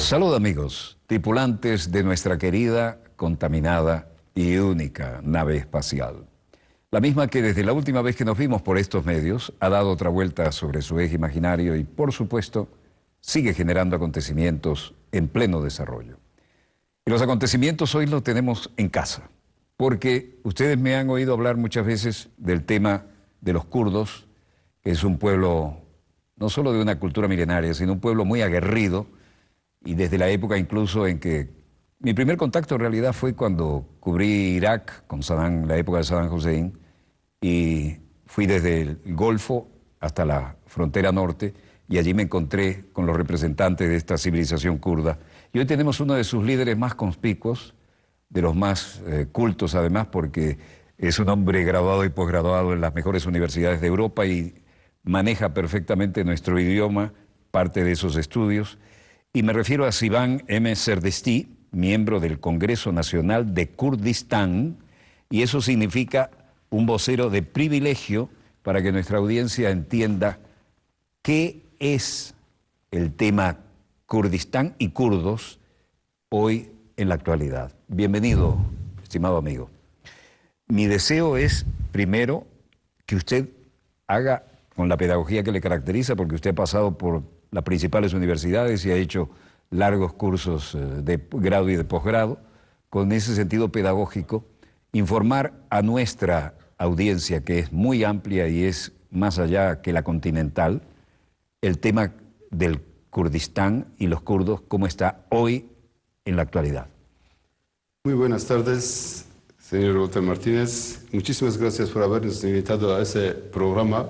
Salud amigos, tripulantes de nuestra querida, contaminada y única nave espacial. La misma que desde la última vez que nos vimos por estos medios ha dado otra vuelta sobre su eje imaginario y, por supuesto, sigue generando acontecimientos en pleno desarrollo. Y los acontecimientos hoy los tenemos en casa, porque ustedes me han oído hablar muchas veces del tema de los kurdos, que es un pueblo no solo de una cultura milenaria, sino un pueblo muy aguerrido, y desde la época incluso en que mi primer contacto en realidad fue cuando cubrí Irak con Saddam, la época de Saddam Hussein, y fui desde el Golfo hasta la frontera norte, y allí me encontré con los representantes de esta civilización kurda. Y hoy tenemos uno de sus líderes más conspicuos, de los más cultos además, porque es un hombre graduado y posgraduado en las mejores universidades de Europa y maneja perfectamente nuestro idioma, parte de esos estudios. Y me refiero a Sivan M. Serdesti, miembro del Congreso Nacional de Kurdistán, y eso significa un vocero de privilegio para que nuestra audiencia entienda qué es el tema Kurdistán y kurdos hoy en la actualidad. Bienvenido, estimado amigo. Mi deseo es, primero, que usted haga con la pedagogía que le caracteriza, porque usted ha pasado por las principales universidades y ha hecho largos cursos de grado y de posgrado, con ese sentido pedagógico, informar a nuestra audiencia, que es muy amplia y es más allá que la continental, el tema del Kurdistán y los kurdos, cómo está hoy en la actualidad. Muy buenas tardes, señor Walter Martínez. Muchísimas gracias por habernos invitado a ese programa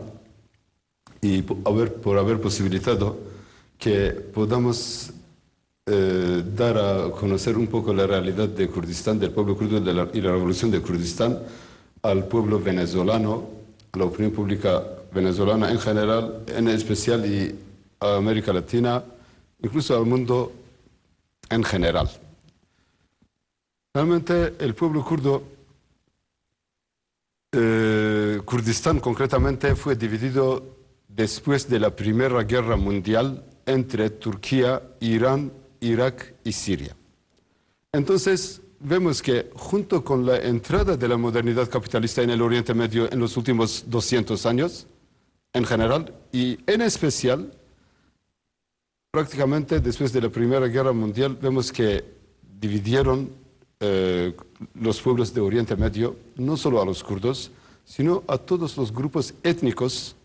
y por haber posibilitado que podamos dar a conocer un poco la realidad de Kurdistán, del pueblo kurdo y la revolución de Kurdistán al pueblo venezolano, a la opinión pública venezolana en general, en especial, y a América Latina, incluso al mundo en general. Realmente el pueblo kurdo, Kurdistán concretamente, fue dividido después de la Primera Guerra Mundial entre Turquía, Irán, Irak y Siria. Entonces, vemos que junto con la entrada de la modernidad capitalista en el Oriente Medio en los últimos 200 años, en general, y en especial, prácticamente después de la Primera Guerra Mundial, vemos que dividieron los pueblos de Oriente Medio, no solo a los kurdos, sino a todos los grupos étnicos,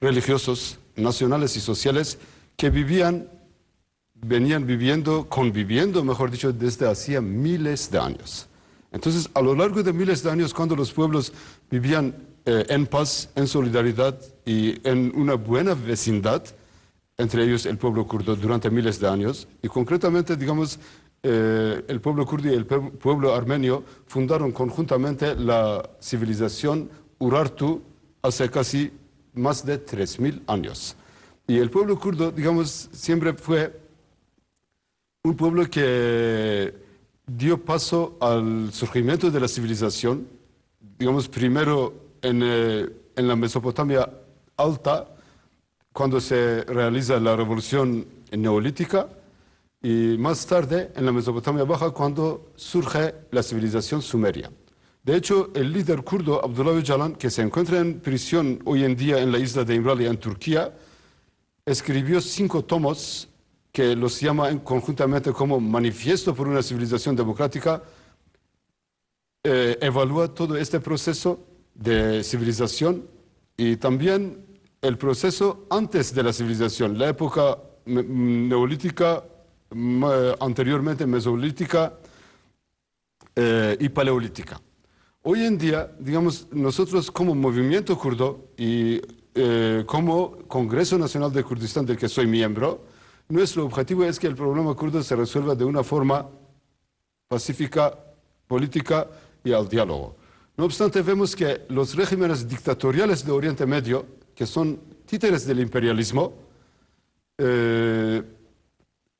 religiosos, nacionales y sociales que venían conviviendo, mejor dicho, desde hacía miles de años. Entonces, a lo largo de miles de años, cuando los pueblos vivían en paz, en solidaridad y en una buena vecindad, entre ellos el pueblo kurdo, durante miles de años, y concretamente, digamos, el pueblo kurdo y el pueblo armenio fundaron conjuntamente la civilización Urartu hace casi más de 3000 años. Y el pueblo kurdo, digamos, siempre fue un pueblo que dio paso al surgimiento de la civilización, digamos, primero en la Mesopotamia alta, cuando se realiza la revolución neolítica, y más tarde en la Mesopotamia baja, cuando surge la civilización sumeria. De hecho, el líder kurdo Abdullah Öcalan, que se encuentra en prisión hoy en día en la isla de Imralia, en Turquía, escribió 5 tomos que los llama conjuntamente como Manifiesto por una civilización democrática. Evalúa todo este proceso de civilización y también el proceso antes de la civilización, la época neolítica, anteriormente mesolítica y paleolítica. Hoy en día, digamos, nosotros como movimiento kurdo y como Congreso Nacional de Kurdistán, del que soy miembro, nuestro objetivo es que el problema kurdo se resuelva de una forma pacífica, política y al diálogo. No obstante, vemos que los regímenes dictatoriales de Oriente Medio, que son títeres del imperialismo,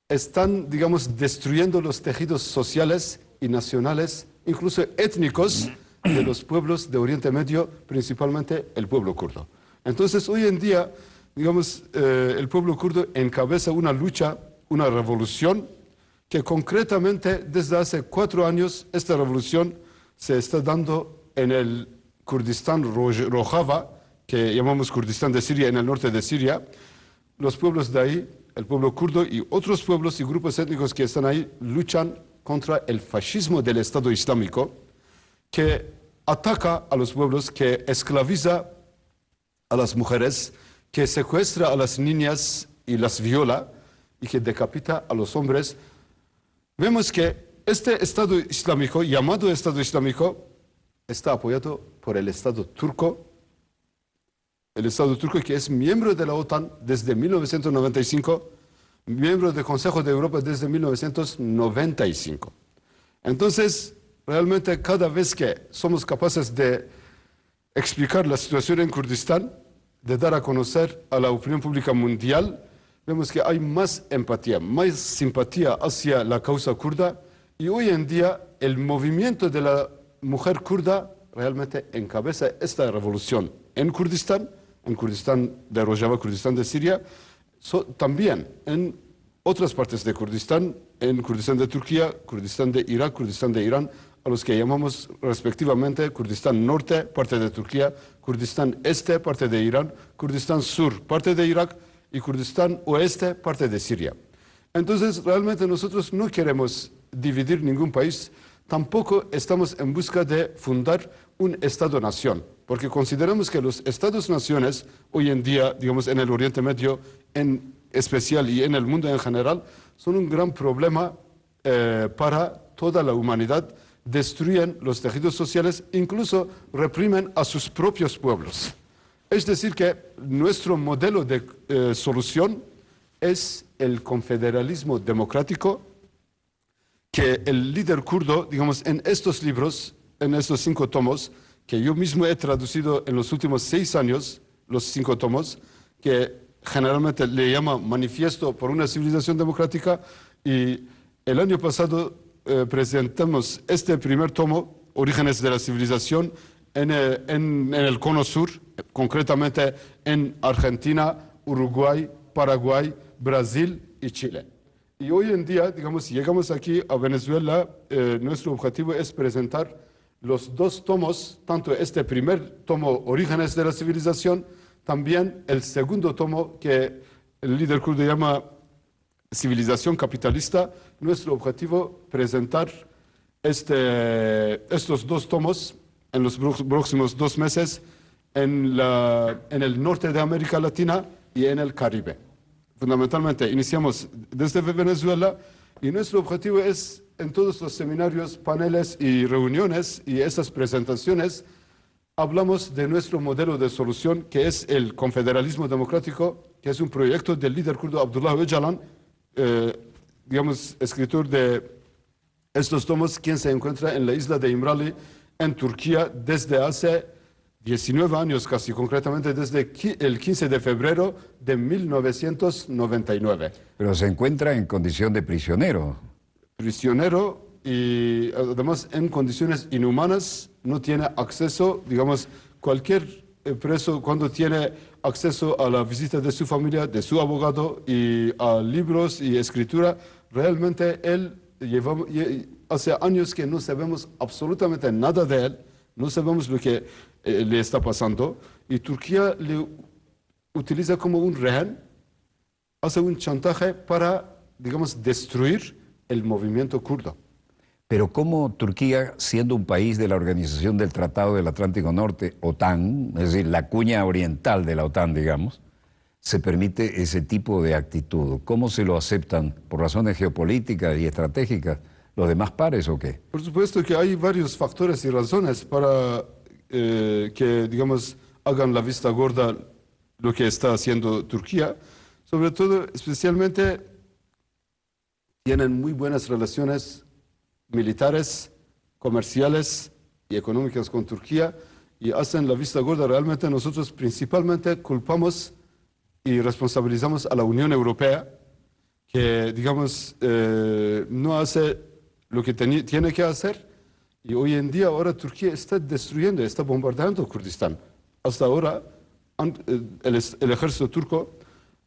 están, digamos, destruyendo los tejidos sociales y nacionales, incluso étnicos, de los pueblos de Oriente Medio, principalmente el pueblo kurdo. Entonces, hoy en día, digamos, el pueblo kurdo encabeza una lucha, una revolución que concretamente desde hace 4 años esta revolución se está dando en el Kurdistán Rojava, que llamamos Kurdistán de Siria, en el norte de Siria. Los pueblos de ahí, el pueblo kurdo y otros pueblos y grupos étnicos que están ahí luchan contra el fascismo del Estado Islámico, que ataca a los pueblos, que esclaviza a las mujeres, que secuestra a las niñas y las viola y que decapita a los hombres. Vemos que este Estado Islámico, llamado Estado Islámico, está apoyado por el Estado turco que es miembro de la OTAN desde 1995, miembro del Consejo de Europa desde 1995. Entonces, realmente cada vez que somos capaces de explicar la situación en Kurdistán, de dar a conocer a la opinión pública mundial, vemos que hay más empatía, más simpatía hacia la causa kurda, y hoy en día el movimiento de la mujer kurda realmente encabeza esta revolución en Kurdistán de Rojava, Kurdistán de Siria, también en otras partes de Kurdistán, en Kurdistán de Turquía, Kurdistán de Irak, Kurdistán de Irán, a los que llamamos respectivamente Kurdistán Norte, parte de Turquía, Kurdistán Este, parte de Irán, Kurdistán Sur, parte de Irak, y Kurdistán Oeste, parte de Siria. Entonces, realmente nosotros no queremos dividir ningún país, tampoco estamos en busca de fundar un Estado-nación, porque consideramos que los Estados-naciones hoy en día, digamos en el Oriente Medio en especial y en el mundo en general, son un gran problema para toda la humanidad. Destruyen los tejidos sociales, incluso reprimen a sus propios pueblos. Es decir, que nuestro modelo de solución es el confederalismo democrático, que el líder kurdo, digamos, en estos libros, en estos 5 tomos, que yo mismo he traducido en los últimos 6 años, los 5 tomos, que generalmente le llama Manifiesto por una civilización democrática, y el año pasado presentamos este primer tomo, Orígenes de la Civilización, en el Cono Sur, concretamente en Argentina, Uruguay, Paraguay, Brasil y Chile. Y hoy en día, digamos, si llegamos aquí a Venezuela, nuestro objetivo es presentar los 2 tomos, tanto este primer tomo, Orígenes de la Civilización, también el segundo tomo, que el líder kurdo llama Civilización Capitalista. Nuestro objetivo presentar estos 2 tomos en los próximos 2 meses en el norte de América Latina y en el Caribe. Fundamentalmente, iniciamos desde Venezuela y nuestro objetivo es, en todos los seminarios, paneles y reuniones y esas presentaciones, hablamos de nuestro modelo de solución, que es el confederalismo democrático, que es un proyecto del líder kurdo Abdullah Öcalan, digamos, escritor de estos tomos, quien se encuentra en la isla de İmralı, en Turquía, desde hace 19 años casi, concretamente desde el 15 de febrero de 1999. Pero se encuentra en condición de prisionero. Prisionero y además en condiciones inhumanas, no tiene acceso, digamos, cualquier preso cuando tiene acceso a la visita de su familia, de su abogado y a libros y escritura, realmente él hace años que no sabemos absolutamente nada de él, no sabemos lo que le está pasando, y Turquía le utiliza como un rehén, hace un chantaje para, digamos, destruir el movimiento kurdo. Pero ¿cómo Turquía, siendo un país de la Organización del Tratado del Atlántico Norte, OTAN, es decir, la cuña oriental de la OTAN, digamos, se permite ese tipo de actitud? ¿Cómo se lo aceptan? ¿Por razones geopolíticas y estratégicas los demás pares o qué? Por supuesto que hay varios factores y razones para que, digamos, hagan la vista gorda lo que está haciendo Turquía. Sobre todo, especialmente, tienen muy buenas relaciones militares, comerciales y económicas con Turquía, y hacen la vista gorda. Realmente nosotros principalmente culpamos y responsabilizamos a la Unión Europea, que, digamos, no hace lo que tiene que hacer, y hoy en día ahora Turquía está destruyendo, está bombardeando Kurdistán. Hasta ahora el ejército turco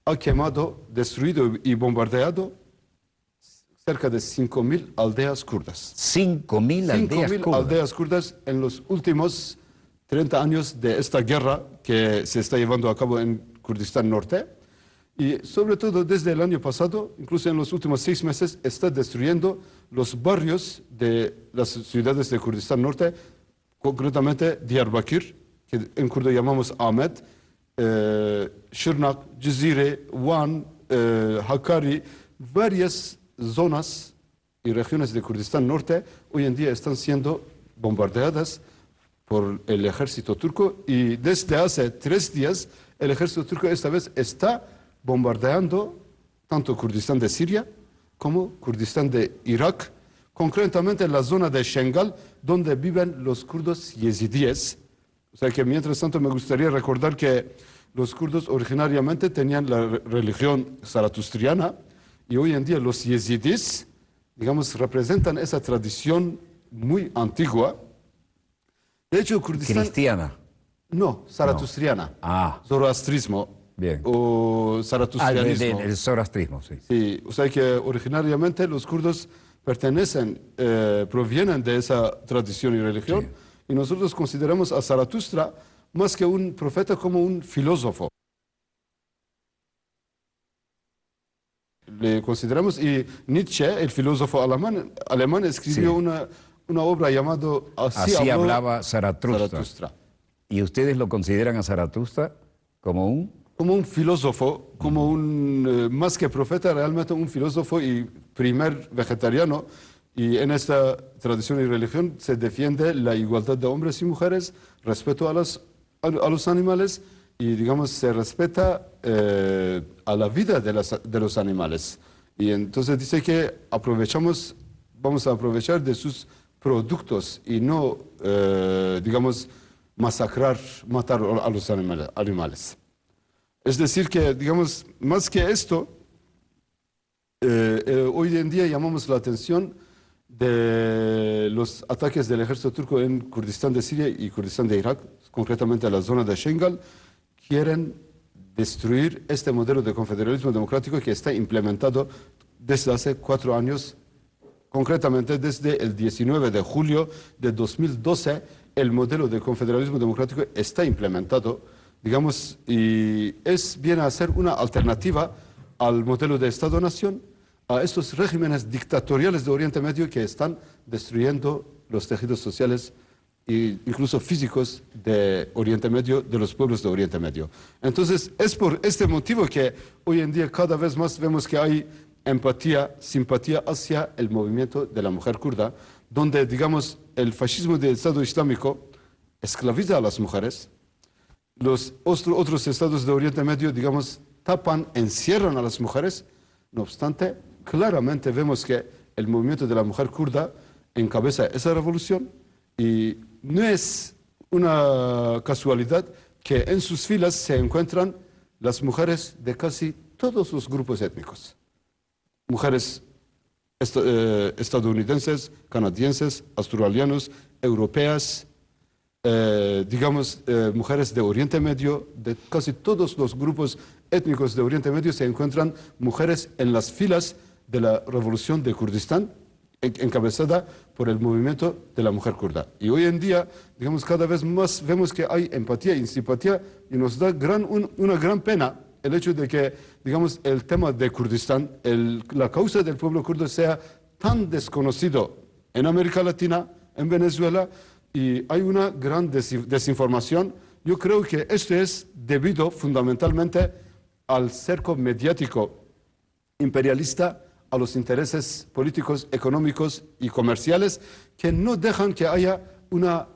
ha quemado, destruido y bombardeado cerca de 5.000 aldeas kurdas. 5.000 aldeas 5.000 kurdas. aldeas kurdas en los últimos 30 años de esta guerra que se está llevando a cabo en Kurdistán Norte. Y sobre todo desde el año pasado, incluso en los últimos 6 meses, está destruyendo los barrios de las ciudades de Kurdistán Norte, concretamente Diyarbakir, que en kurdo llamamos Ahmet, Şırnak, Cizire, Van, Hakkari, varias zonas y regiones de Kurdistán Norte hoy en día están siendo bombardeadas por el ejército turco, y desde hace 3 días el ejército turco esta vez está bombardeando tanto Kurdistán de Siria como Kurdistán de Irak, concretamente en la zona de Şengal, donde viven los kurdos yezidíes. O sea que mientras tanto me gustaría recordar que los kurdos originariamente tenían la religión zaratustriana, y hoy en día los yezidíes, digamos, representan esa tradición muy antigua. De hecho, Kurdistán... Cristiana. No, zaratustriana. Ah. Zoroastrismo. Bien. O zaratustrianismo. El zoroastrismo, sí. Sí, o sea que originariamente los kurdos provienen de esa tradición y religión, Sí. y nosotros consideramos a Zaratustra más que un profeta como un filósofo. Le consideramos, y Nietzsche, el filósofo alemán escribió Sí. una obra llamada Así habló hablaba Zaratustra. Zaratustra. ¿Y ustedes lo consideran a Zaratustra como un? Como un filósofo, como un, más que profeta, realmente un filósofo y primer vegetariano. Y en esta tradición y religión se defiende la igualdad de hombres y mujeres, respeto a los animales, y digamos se respeta a la vida de los animales. Y entonces dice que vamos a aprovechar de sus productos y no, digamos, matar a los animales. Es decir que, digamos, más que esto, hoy en día llamamos la atención de los ataques del ejército turco en Kurdistán de Siria y Kurdistán de Irak, concretamente en la zona de Şengal. Quieren destruir este modelo de confederalismo democrático que está implementado desde hace 4 años, concretamente desde el 19 de julio de 2012, el modelo de confederalismo democrático está implementado, digamos, y viene a ser una alternativa al modelo de Estado-Nación, a estos regímenes dictatoriales de Oriente Medio que están destruyendo los tejidos sociales e incluso físicos de Oriente Medio, de los pueblos de Oriente Medio. Entonces, es por este motivo que hoy en día cada vez más vemos que hay empatía, simpatía hacia el movimiento de la mujer kurda, donde, digamos, el fascismo del Estado Islámico esclaviza a las mujeres. Los otros estados de Oriente Medio, digamos, encierran a las mujeres. No obstante, claramente vemos que el movimiento de la mujer kurda encabeza esa revolución, y no es una casualidad que en sus filas se encuentran las mujeres de casi todos los grupos étnicos. Mujeres estadounidenses, canadienses, australianos, europeas, digamos, mujeres de Oriente Medio, de casi todos los grupos étnicos de Oriente Medio se encuentran mujeres en las filas de la revolución de Kurdistán, encabezada por el movimiento de la mujer kurda. Y hoy en día, digamos, cada vez más vemos que hay empatía y simpatía, y nos da una gran pena el hecho de que, digamos, el tema de Kurdistán, la causa del pueblo kurdo sea tan desconocido en América Latina, en Venezuela, y hay una gran desinformación. Yo creo que esto es debido fundamentalmente al cerco mediático imperialista, a los intereses políticos, económicos y comerciales que no dejan que haya una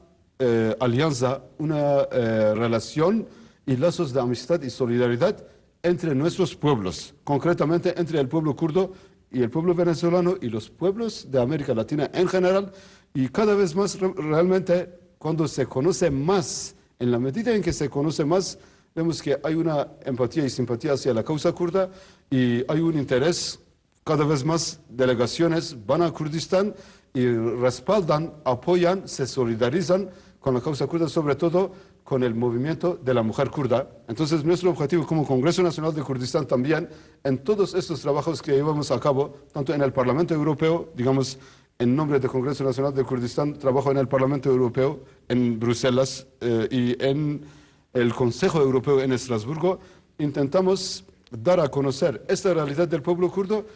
alianza, una relación y lazos de amistad y solidaridad entre nuestros pueblos, concretamente entre el pueblo kurdo y el pueblo venezolano y los pueblos de América Latina en general. Y cada vez más realmente, cuando se conoce más, en la medida en que se conoce más, vemos que hay una empatía y simpatía hacia la causa kurda, y hay un interés. Cada vez más delegaciones van a Kurdistán y respaldan, apoyan, se solidarizan con la causa kurda, sobre todo con el movimiento de la mujer kurda. Entonces, nuestro objetivo como Congreso Nacional de Kurdistán también, en todos estos trabajos que llevamos a cabo, tanto en el Parlamento Europeo, digamos, en nombre del Congreso Nacional de Kurdistán, trabajo en el Parlamento Europeo, en Bruselas y en el Consejo Europeo en Estrasburgo, intentamos dar a conocer esta realidad del pueblo kurdo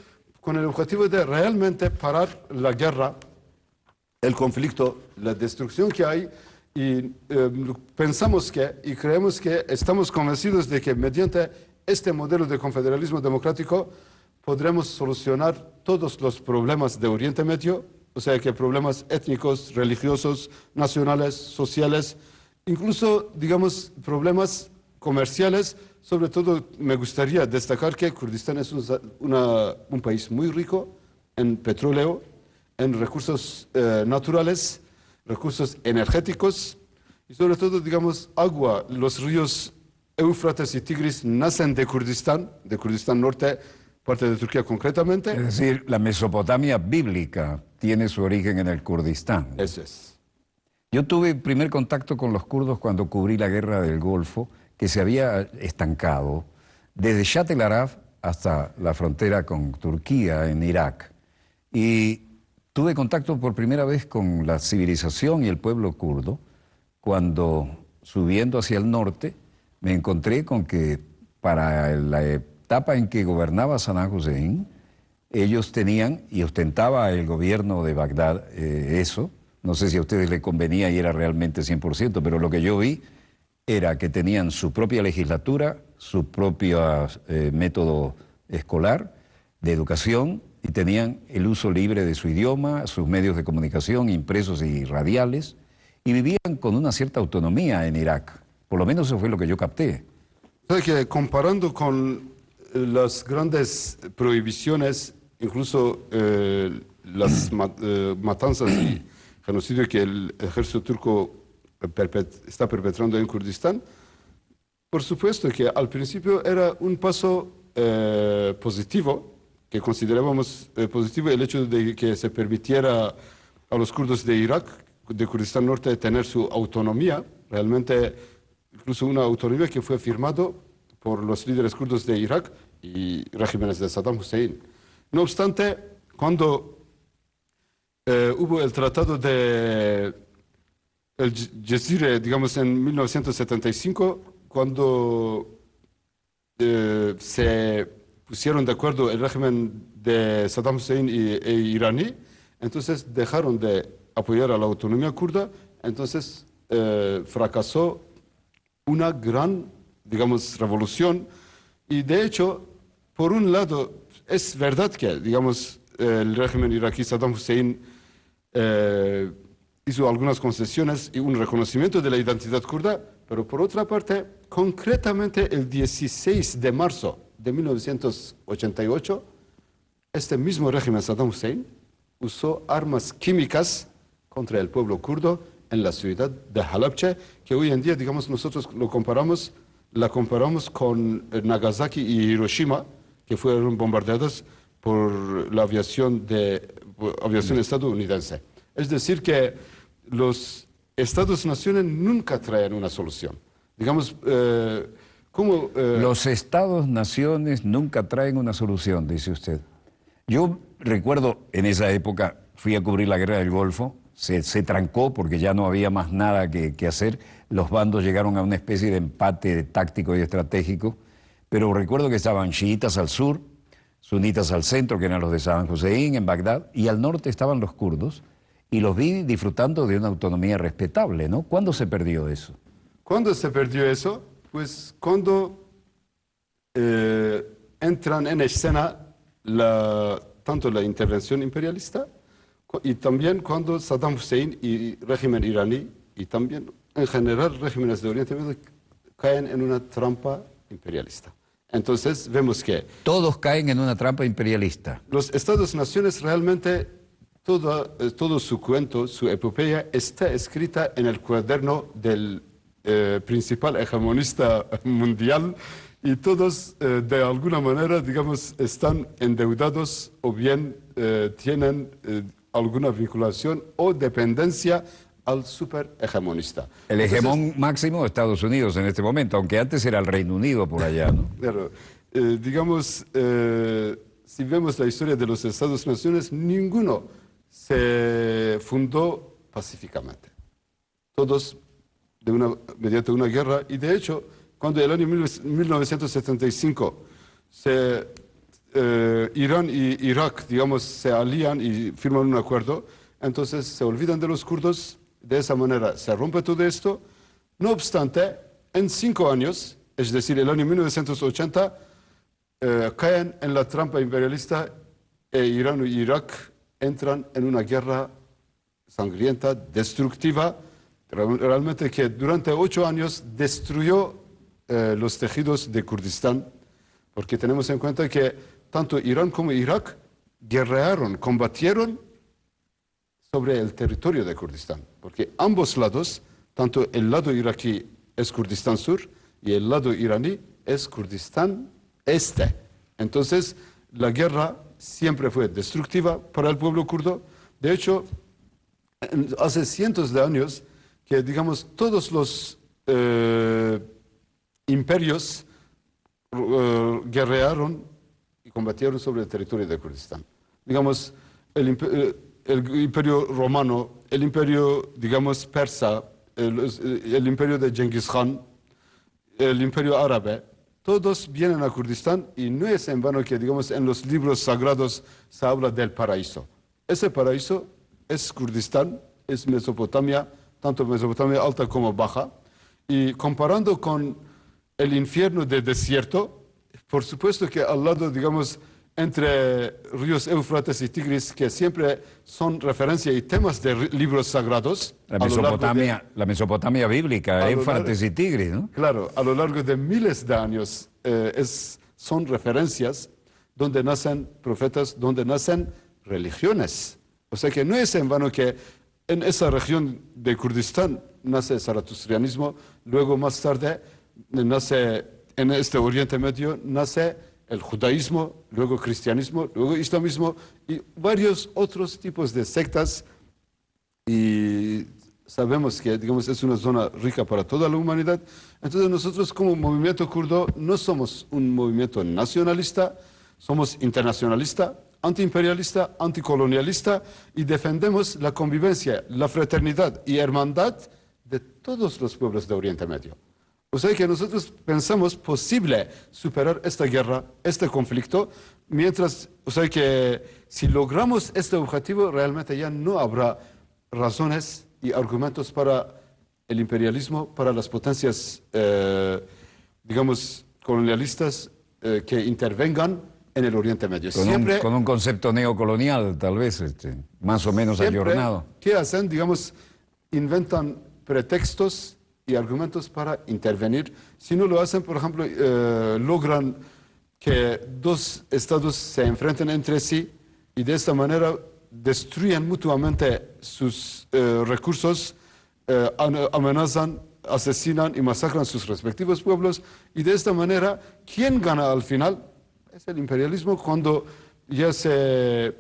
con el objetivo de realmente parar la guerra, el conflicto, la destrucción que hay. Y pensamos que, y creemos que, estamos convencidos de que mediante este modelo de confederalismo democrático podremos solucionar todos los problemas de Oriente Medio, o sea que problemas étnicos, religiosos, nacionales, sociales, incluso, digamos, problemas comerciales. Sobre todo, me gustaría destacar que Kurdistán es un país muy rico en petróleo, en recursos naturales, recursos energéticos y sobre todo, digamos, agua. Los ríos Éufrates y Tigris nacen de Kurdistán Norte, parte de Turquía concretamente. Es decir, la Mesopotamia bíblica tiene su origen en el Kurdistán. Eso es. Yo tuve primer contacto con los kurdos cuando cubrí la guerra del Golfo, que se había estancado desde Shat el Arab hasta la frontera con Turquía en Irak. Y tuve contacto por primera vez con la civilización y el pueblo kurdo cuando, subiendo hacia el norte, me encontré con que para la etapa en que gobernaba Saddam Hussein, ellos tenían, y ostentaba el gobierno de Bagdad eso, no sé si a ustedes les convenía y era realmente 100%, pero lo que yo vi era que tenían su propia legislatura, su propio método escolar, de educación, y tenían el uso libre de su idioma, sus medios de comunicación impresos y radiales, y vivían con una cierta autonomía en Irak. Por lo menos eso fue lo que yo capté. O sea que comparando con las grandes prohibiciones, incluso las matanzas y genocidio que el ejército turco está perpetrando en Kurdistán, por supuesto que al principio era un paso positivo, que considerábamos positivo el hecho de que se permitiera a los kurdos de Irak, de Kurdistán Norte, tener su autonomía, realmente incluso una autonomía que fue firmado por los líderes kurdos de Irak y regímenes de Saddam Hussein. No obstante, cuando hubo el tratado de el Jazire, digamos en 1975, cuando se pusieron de acuerdo el régimen de Saddam Hussein e iraní, entonces dejaron de apoyar a la autonomía kurda, entonces fracasó una gran, digamos, revolución. Y de hecho, por un lado, es verdad que, digamos, el régimen iraquí Saddam Hussein hizo algunas concesiones y un reconocimiento de la identidad kurda, pero por otra parte, concretamente el 16 de marzo de 1988, este mismo régimen Saddam Hussein usó armas químicas contra el pueblo kurdo en la ciudad de Halabja, que hoy en día, digamos, nosotros la comparamos con Nagasaki y Hiroshima, que fueron bombardeadas por la aviación estadounidense. Es decir, que los Estados-naciones nunca traen una solución. Digamos, Los Estados-naciones nunca traen una solución, dice usted. Yo recuerdo en esa época, fui a cubrir la guerra del Golfo, se trancó porque ya no había más nada que hacer. Los bandos llegaron a una especie de empate táctico y estratégico, pero recuerdo que estaban chiitas al sur, sunitas al centro, que eran los de Saddam Hussein en Bagdad, y al norte estaban los kurdos, y los vi disfrutando de una autonomía respetable, ¿no? ¿Cuándo se perdió eso? ¿Cuándo se perdió eso? Pues cuando entran en escena tanto la intervención imperialista y también cuando Saddam Hussein y régimen iraní y también en general regímenes de Oriente Medio caen en una trampa imperialista. Entonces vemos que todos caen en una trampa imperialista. Los Estados-naciones realmente, todo su cuento, su epopeya está escrita en el cuaderno del principal hegemonista mundial, y todos de alguna manera, digamos, están endeudados o bien tienen alguna vinculación o dependencia al superhegemonista. El Entonces, hegemón máximo de Estados Unidos en este momento, aunque antes era el Reino Unido por allá, ¿no? claro, digamos, si vemos la historia de los Estados-naciones, ninguno se fundó pacíficamente. Todos mediante una guerra, y de hecho, cuando el año 1975 Irán y Irak, digamos, se alían y firman un acuerdo, entonces se olvidan de los kurdos, de esa manera se rompe todo esto. No obstante, en 5 años, es decir, el año 1980, caen en la trampa imperialista e Irán y Irak entran en una guerra sangrienta, destructiva, realmente que durante 8 años destruyó los tejidos de Kurdistán, porque tenemos en cuenta que tanto Irán como Irak guerrearon, combatieron sobre el territorio de Kurdistán, porque ambos lados, tanto el lado iraquí es Kurdistán Sur y el lado iraní es Kurdistán Este. Entonces, la guerra siempre fue destructiva para el pueblo kurdo. De hecho, hace cientos de años que, digamos, todos los imperios guerrearon y combatieron sobre el territorio de Kurdistán. Digamos, el imperio romano, el imperio, digamos, persa, el imperio de Genghis Khan, el imperio árabe, todos vienen a Kurdistán y no es en vano que, digamos, en los libros sagrados se habla del paraíso. Ese paraíso es Kurdistán, es Mesopotamia, tanto Mesopotamia alta como baja, y comparando con el infierno de desierto, por supuesto que al lado, digamos, entre ríos Éufrates y Tigris, que siempre son referencia y temas de libros sagrados. La Mesopotamia bíblica, Éufrates y Tigris, ¿no? Claro, a lo largo de miles de años son referencias donde nacen profetas, donde nacen religiones. O sea que no es en vano que en esa región de Kurdistán nace el zaratustrianismo, luego más tarde nace en este Oriente Medio, nace el judaísmo, luego cristianismo, luego islamismo y varios otros tipos de sectas. Y sabemos que, digamos, es una zona rica para toda la humanidad. Entonces nosotros como movimiento kurdo no somos un movimiento nacionalista, somos internacionalista, antiimperialista, anticolonialista y defendemos la convivencia, la fraternidad y hermandad de todos los pueblos de Oriente Medio. O sea que nosotros pensamos posible superar esta guerra, este conflicto, mientras, o sea que si logramos este objetivo, realmente ya no habrá razones y argumentos para el imperialismo, para las potencias, digamos, colonialistas que intervengan en el Oriente Medio. Con un concepto neocolonial, tal vez, más o menos ayornado. ¿Qué hacen? Digamos, inventan pretextos y argumentos para intervenir. Si no lo hacen, por ejemplo, logran que dos estados se enfrenten entre sí y de esta manera destruyen mutuamente sus recursos, amenazan, asesinan y masacran sus respectivos pueblos. Y de esta manera, ¿quién gana al final? Es el imperialismo cuando ya se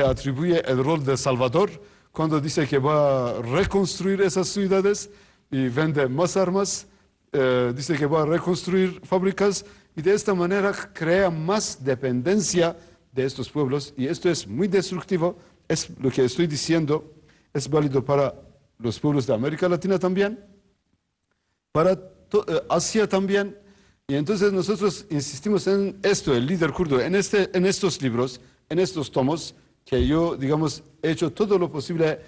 atribuye el rol de Salvador, cuando dice que va a reconstruir esas ciudades y vende más armas, dice que va a reconstruir fábricas y de esta manera crea más dependencia de estos pueblos y esto es muy destructivo, es lo que estoy diciendo, es válido para los pueblos de América Latina también, para Asia también, y entonces nosotros insistimos en esto, el líder kurdo, en estos libros, en estos tomos, que yo, digamos, he hecho todo lo posible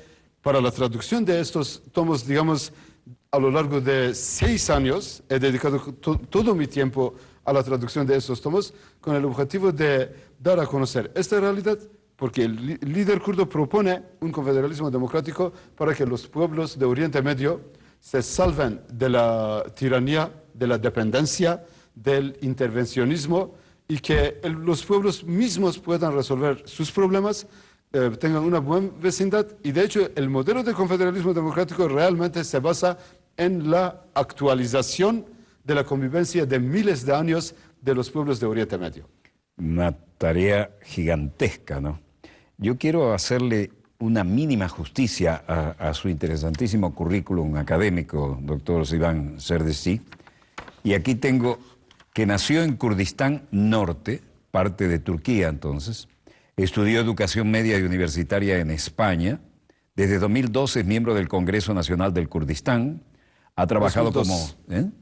para la traducción de estos tomos, digamos, a lo largo de 6 años, he dedicado todo mi tiempo a la traducción de estos tomos, con el objetivo de dar a conocer esta realidad, porque el líder kurdo propone un confederalismo democrático para que los pueblos de Oriente Medio se salven de la tiranía, de la dependencia, del intervencionismo y que los pueblos mismos puedan resolver sus problemas, tengan una buena vecindad y de hecho el modelo de confederalismo democrático realmente se basa en la actualización de la convivencia de miles de años de los pueblos de Oriente Medio. Una tarea gigantesca, ¿no? Yo quiero hacerle una mínima justicia a su interesantísimo currículum académico, doctor Sivan Serdesi. Y aquí tengo que nació en Kurdistán Norte, parte de Turquía entonces, estudió educación media y universitaria en España, desde 2012 es miembro del Congreso Nacional del Kurdistán, ha trabajado 2002. como...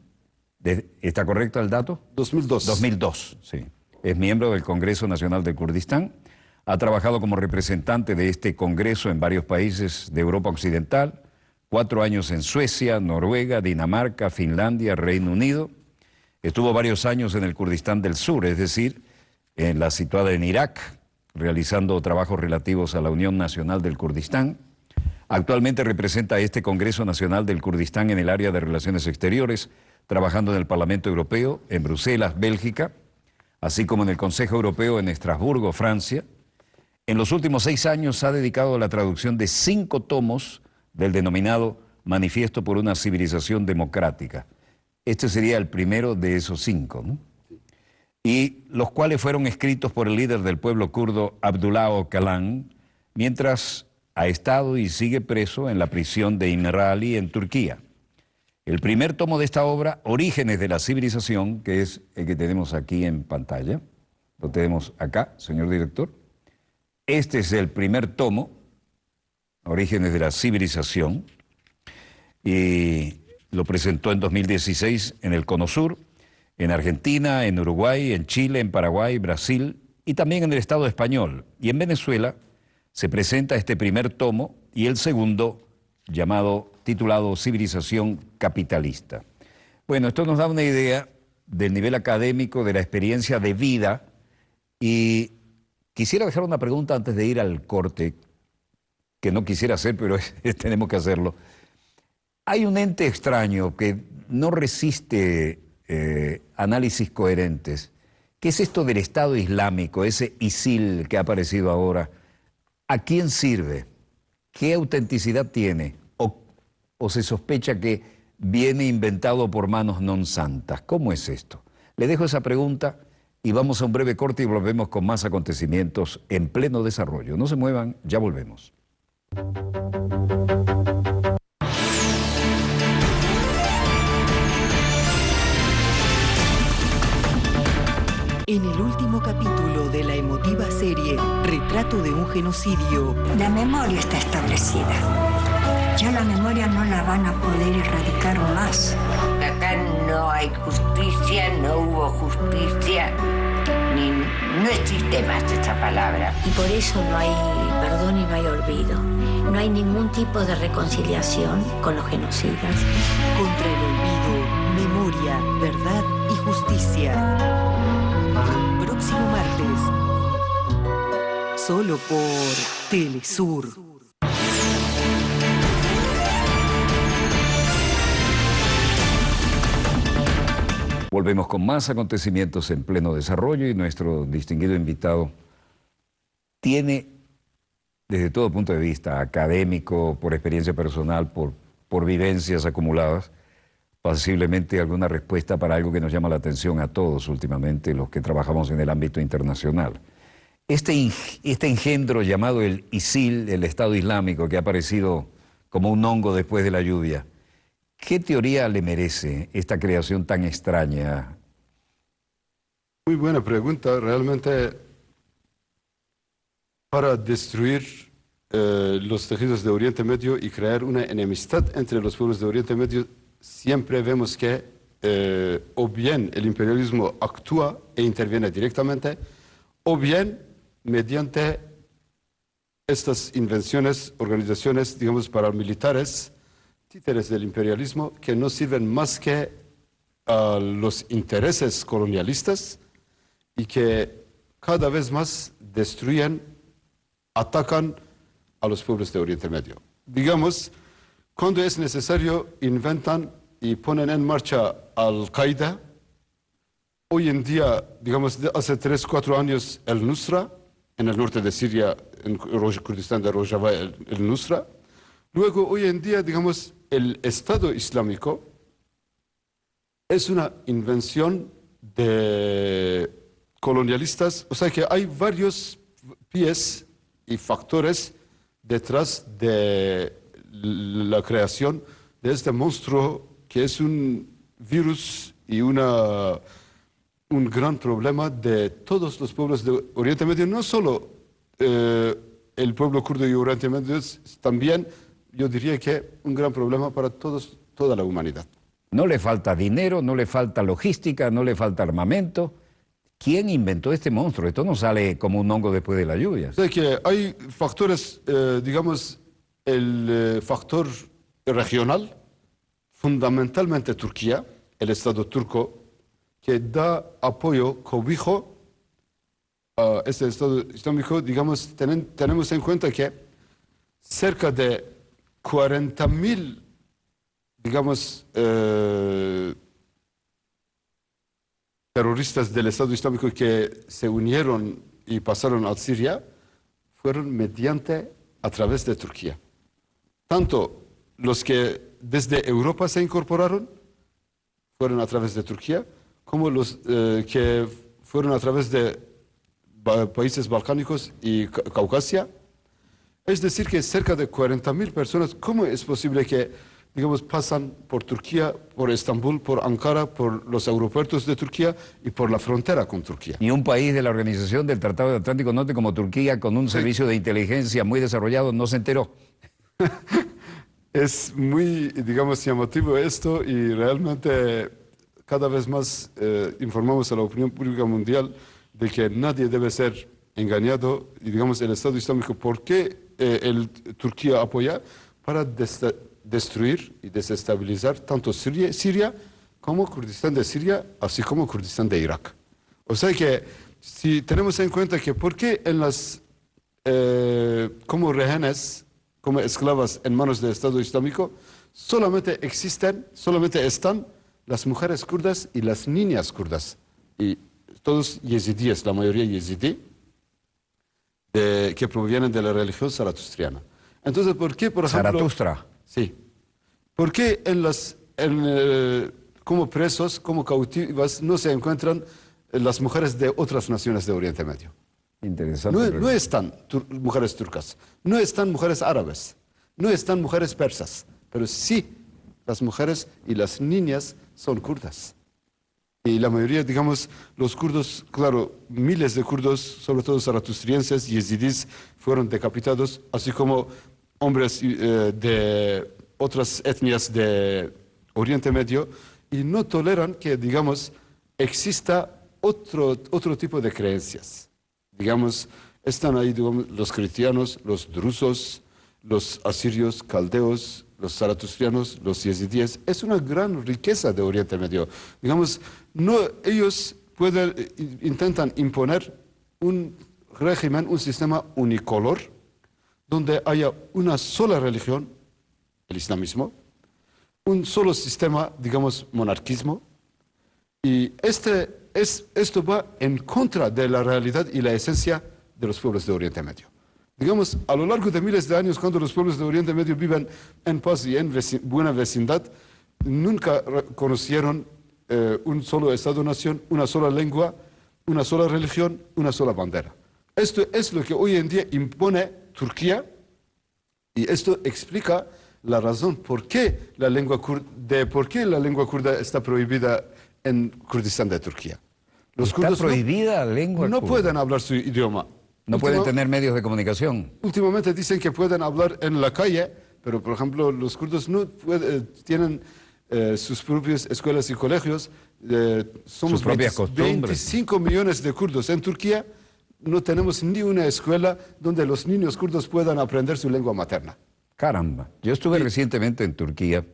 ¿Está correcto el dato? 2002. 2002, sí. Es miembro del Congreso Nacional del Kurdistán, ha trabajado como representante de este Congreso en varios países de Europa Occidental, 4 años en Suecia, Noruega, Dinamarca, Finlandia, Reino Unido. Estuvo varios años en el Kurdistán del Sur, es decir, en la situada en Irak, realizando trabajos relativos a la Unión Nacional del Kurdistán. Actualmente representa a este Congreso Nacional del Kurdistán en el área de Relaciones Exteriores, trabajando en el Parlamento Europeo, en Bruselas, Bélgica, así como en el Consejo Europeo en Estrasburgo, Francia. En los últimos 6 años ha dedicado a la traducción de 5 tomos del denominado Manifiesto por una Civilización Democrática. Este sería el primero de esos 5, ¿no? Y los cuales fueron escritos por el líder del pueblo kurdo Abdullah Öcalan, mientras ha estado y sigue preso en la prisión de İmralı en Turquía. El primer tomo de esta obra, Orígenes de la Civilización, que es el que tenemos aquí en pantalla, lo tenemos acá, señor director. Este es el primer tomo, Orígenes de la Civilización, y lo presentó en 2016 en el Cono Sur, en Argentina, en Uruguay, en Chile, en Paraguay, Brasil y también en el Estado español. Y en Venezuela se presenta este primer tomo y el segundo, titulado Civilización Capitalista. Bueno, esto nos da una idea del nivel académico, de la experiencia de vida, y quisiera dejar una pregunta antes de ir al corte, que no quisiera hacer, pero tenemos que hacerlo. Hay un ente extraño que no resiste análisis coherentes. ¿Qué es esto del Estado Islámico, ese ISIL que ha aparecido ahora? ¿A quién sirve? ¿Qué autenticidad tiene? ¿O se sospecha que viene inventado por manos non santas? ¿Cómo es esto? Le dejo esa pregunta y vamos a un breve corte y volvemos con más acontecimientos en pleno desarrollo. No se muevan, ya volvemos. En el último capítulo de la emotiva serie Retrato de un genocidio, la memoria está establecida. Ya la memoria no la van a poder erradicar más. Acá no hay justicia, no hubo justicia, no existe más esa palabra. Y por eso no hay perdón y no hay olvido. No hay ningún tipo de reconciliación con los genocidas. Contra el olvido, memoria, verdad y justicia. Próximo martes, solo por Telesur. Volvemos con más acontecimientos en pleno desarrollo y nuestro distinguido invitado tiene, desde todo punto de vista académico, por experiencia personal, por vivencias acumuladas, posiblemente alguna respuesta para algo que nos llama la atención a todos últimamente, los que trabajamos en el ámbito internacional. Este engendro llamado el ISIL, el Estado Islámico, que ha aparecido como un hongo después de la lluvia, ¿qué teoría le merece esta creación tan extraña? Muy buena pregunta. Realmente, para destruir los tejidos de Oriente Medio y crear una enemistad entre los pueblos de Oriente Medio, siempre vemos que o bien el imperialismo actúa e interviene directamente, o bien mediante estas invenciones, organizaciones, digamos, paramilitares, títeres del imperialismo, que no sirven más que a los intereses colonialistas y que cada vez más destruyen, atacan a los pueblos de Oriente Medio. Digamos, cuando es necesario, inventan y ponen en marcha Al-Qaeda. Hoy en día, digamos, hace 3, 4 años, el Nusra, en el norte de Siria, en Kurdistán de Rojava, el Nusra. Luego, hoy en día, digamos, el Estado Islámico es una invención de colonialistas. O sea que hay varios pies y factores detrás de la creación de este monstruo que es un virus y un gran problema de todos los pueblos de Oriente Medio, no solo el pueblo kurdo y Oriente Medio, también yo diría que un gran problema para toda la humanidad. No le falta dinero, no le falta logística, no le falta armamento. ¿Quién inventó este monstruo? Esto no sale como un hongo después de la lluvia. O sea que hay factores, digamos, el factor regional, fundamentalmente Turquía, el Estado turco, que da apoyo, cobijo a este Estado Islámico. Digamos, tenemos en cuenta que cerca de 40.000, digamos, terroristas del Estado Islámico que se unieron y pasaron a Siria fueron a través de Turquía. Tanto los que desde Europa se incorporaron fueron a través de Turquía, como los que fueron a través de países balcánicos y Caucasia. Es decir, que cerca de 40.000 personas. ¿Cómo es posible que, digamos, pasan por Turquía, por Estambul, por Ankara, por los aeropuertos de Turquía y por la frontera con Turquía? Y un país de la Organización del Tratado del Atlántico Norte como Turquía, con un servicio de inteligencia muy desarrollado, no se enteró. Es muy, digamos, llamativo esto, y realmente cada vez más informamos a la opinión pública mundial de que nadie debe ser engañado. Y digamos, el Estado Islámico, ¿por qué Turquía apoya? Para destruir y desestabilizar tanto Siria como Kurdistán de Siria, así como Kurdistán de Irak. O sea que si tenemos en cuenta que por qué en las como rehenes, como esclavas en manos del Estado Islámico, solamente están las mujeres kurdas y las niñas kurdas, y todos yezidíes, la mayoría yezidí, que provienen de la religión zaratustriana. Entonces, ¿por qué, por ejemplo... Zaratustra. Sí. ¿Por qué como presos, como cautivas, no se encuentran las mujeres de otras naciones de Oriente Medio? Interesante. No están mujeres turcas, no están mujeres árabes, no están mujeres persas, pero sí las mujeres y las niñas son kurdas. Y la mayoría, digamos, los kurdos, claro, miles de kurdos, sobre todo zaratustrienses, yezidíes, fueron decapitados, así como hombres de otras etnias de Oriente Medio, y no toleran que, digamos, exista otro tipo de creencias. Digamos, están ahí, digamos, los cristianos, los drusos, los asirios, caldeos, los zaratustrianos, los yezidíes. Es una gran riqueza de Oriente Medio. Digamos, ellos intentan imponer un régimen, un sistema unicolor, donde haya una sola religión, el islamismo, un solo sistema, digamos, monarquismo, y esto va en contra de la realidad y la esencia de los pueblos de Oriente Medio. Digamos, a lo largo de miles de años, cuando los pueblos de Oriente Medio viven en paz y en buena vecindad, nunca conocieron un solo Estado-nación, una sola lengua, una sola religión, una sola bandera. Esto es lo que hoy en día impone Turquía, y esto explica la razón por qué la lengua kurda está prohibida en Kurdistán de Turquía. Los kurdos prohibida la lengua no kurda. pueden hablar su idioma. No pueden tener medios de comunicación. Últimamente dicen que pueden hablar en la calle, pero por ejemplo los kurdos no tienen sus propias escuelas y colegios. Somos Sus propias costumbres. 25 millones de kurdos en Turquía. No tenemos ni una escuela donde los niños kurdos puedan aprender su lengua materna. Caramba, yo estuve recientemente en Turquía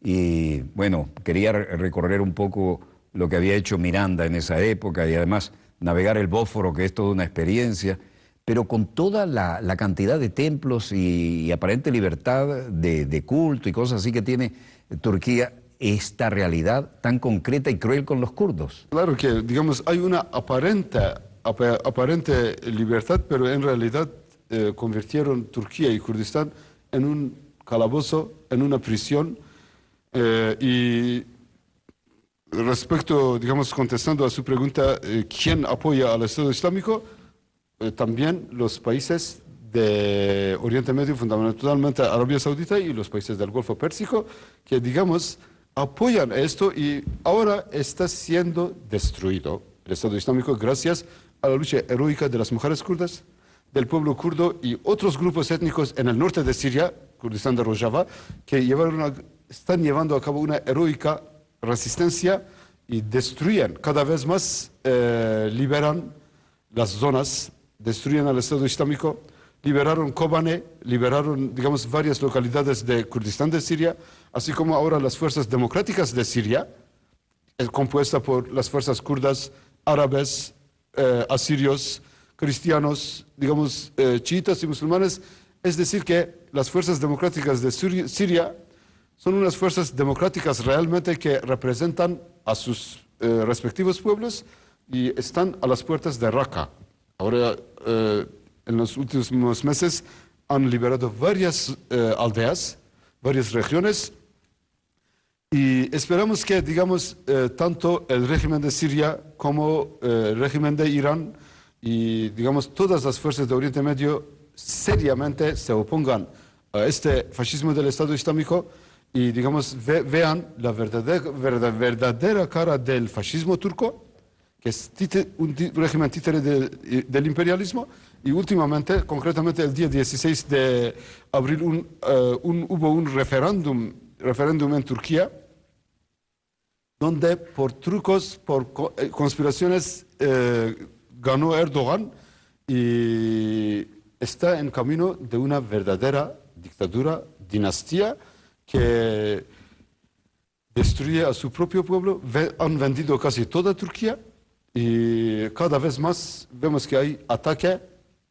y bueno, quería recorrer un poco lo que había hecho Miranda en esa época y además navegar el Bósforo, que es toda una experiencia, pero con toda la cantidad de templos y aparente libertad de culto y cosas así que tiene Turquía, esta realidad tan concreta y cruel con los kurdos. Claro que, digamos, hay una aparente libertad, pero en realidad convirtieron Turquía y Kurdistán en un calabozo, en una prisión. Y respecto, digamos, contestando a su pregunta, ¿quién apoya al Estado Islámico? También los países de Oriente Medio, fundamentalmente Arabia Saudita y los países del Golfo Pérsico, que, digamos, apoyan esto y ahora está siendo destruido el Estado Islámico gracias a la lucha heroica de las mujeres kurdas, del pueblo kurdo y otros grupos étnicos en el norte de Siria, Kurdistán de Rojava, que están llevando a cabo una heroica resistencia y destruyen cada vez más, liberan las zonas, destruyen al Estado Islámico, liberaron Kobane, liberaron, digamos, varias localidades de Kurdistán de Siria, así como ahora las fuerzas democráticas de Siria, compuesta por las fuerzas kurdas, árabes, asirios, cristianos, digamos, chiitas y musulmanes. Es decir, que las fuerzas democráticas de Siria son unas fuerzas democráticas realmente que representan a sus respectivos pueblos y están a las puertas de Raqqa. Ahora, en los últimos meses, han liberado varias aldeas, varias regiones, y esperamos que, digamos, tanto el régimen de Siria como el régimen de Irán y, digamos, todas las fuerzas de Oriente Medio seriamente se opongan a este fascismo del Estado Islámico y, digamos, vean la verdadera cara del fascismo turco, que es un régimen títere del imperialismo, y últimamente, concretamente el día 16 de abril, hubo un referéndum en Turquía, donde por trucos, por conspiraciones, ganó Erdogan y está en camino de una verdadera dictadura, dinastía, que destruye a su propio pueblo. Han vendido casi toda Turquía y cada vez más vemos que hay ataque,